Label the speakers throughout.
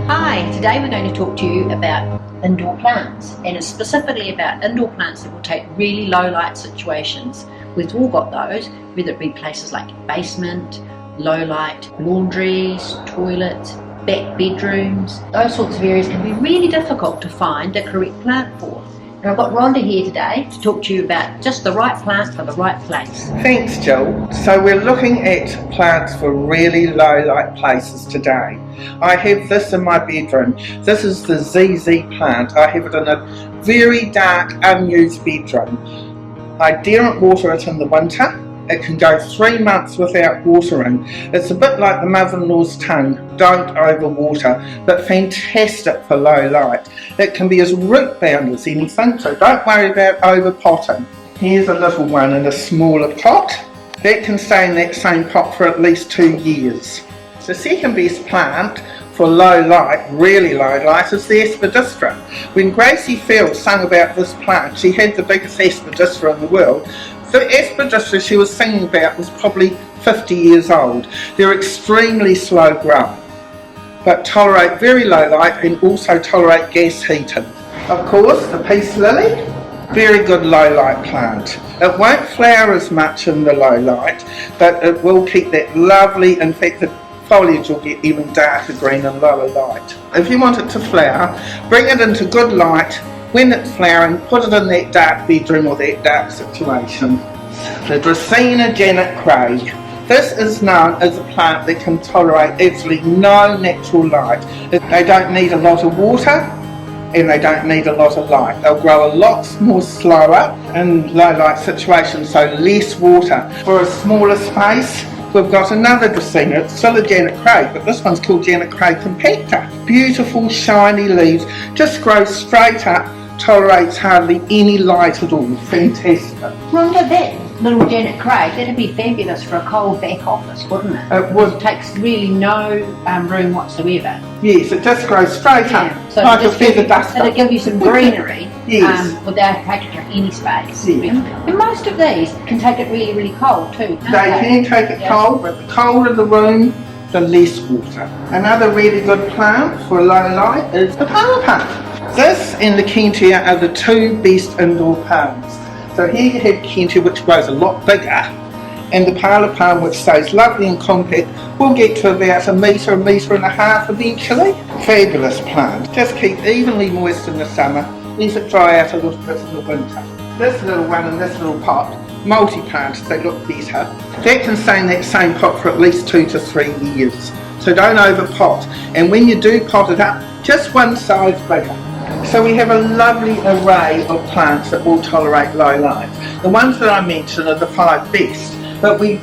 Speaker 1: Hi, today we're going to talk to you about indoor plants, and it's specifically about indoor plants that will take really low light situations. We've all got those, whether it be places like basement, low light, laundries, toilets, back bedrooms. Those sorts of areas can be really difficult to find the correct plant for. And I've got Rhonda here today to talk to you about just the right plant for the right place.
Speaker 2: Thanks, Jill. So we're looking at plants for really low light places today. I have this in my bedroom. This is the ZZ plant. I have it in a very dark, unused bedroom. I daren't water it in the winter. It can go 3 months without watering. It's a bit like the mother-in-law's tongue, don't overwater, but fantastic for low light. It can be as root bound as anything, so don't worry about over potting. Here's a little one in a smaller pot. That can stay in that same pot for at least 2 years. The second best plant for low light, really low light, is the Espadistra. When Gracie Field sang about this plant, she had the biggest Espadistra in the world. The Espadistra she was singing about was probably 50 years old. They're extremely slow growing, but tolerate very low light and also tolerate gas heating. Of course, the peace lily, very good low light plant. It won't flower as much in the low light, but it will keep that lovely, in fact the foliage will get even darker green in lower light. If you want it to flower, bring it into good light. When it's flowering, put it in that dark bedroom or that dark situation. The Dracaena Ray. This is known as a plant that can tolerate absolutely no natural light. They don't need a lot of water and they don't need a lot of light. They'll grow a lot more slower in low light situations, so less water. For a smaller space, we've got another Dracaena. It's Phylogenic Ray, but this one's called Ray compacta. Beautiful shiny leaves, just grows straight up, tolerates hardly any light at all. Fantastic.
Speaker 1: Rhonda, that little Janet Craig, that'd be fabulous for a cold back office, wouldn't it?
Speaker 2: It would.
Speaker 1: It takes really no room whatsoever.
Speaker 2: Yes, it just grows straight up,
Speaker 1: So
Speaker 2: like a feather duster.
Speaker 1: It'll give you some greenery
Speaker 2: Yes.
Speaker 1: without taking up any space.
Speaker 2: Yes.
Speaker 1: And most of these can take it really, really cold too, can't
Speaker 2: They can take it cold, but the colder the room, the less water. Another really good plant for low light is the palm. This and the Kentia are the two best indoor palms. So here you have Kentia, which grows a lot bigger, and the parlour palm, which stays lovely and compact, will get to about a metre and a half eventually. Fabulous plant. Just keep evenly moist in the summer, let it dry out a little bit in the winter. This little one in this little pot, multi-plants, they look better. That can stay in that same pot for at least 2 to 3 years. So don't over pot, and when you do pot it up, just one size bigger. So we have a lovely array of plants that will tolerate low light. The ones that I mentioned are the 5 best, but the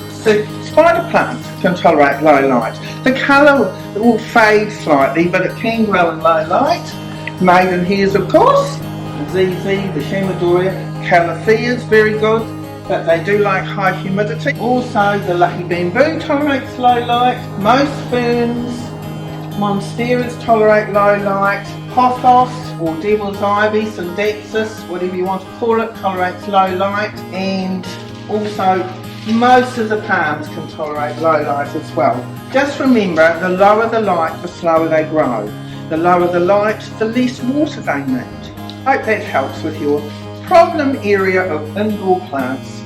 Speaker 2: spider plant can tolerate low light. The colour will fade slightly, but it can grow in low light. Maidenhairs, of course, the ZZ, the Shamadoria, Calatheas, very good, but they do like high humidity. Also, the lucky bamboo tolerates low light. Most ferns, monsteras tolerate low light. Pothos or devil's ivy, syndaxis, whatever you want to call it, tolerates low light, and also most of the palms can tolerate low light as well. Just remember, the lower the light, the slower they grow. The lower the light, the less water they need. Hope that helps with your problem area of indoor plants.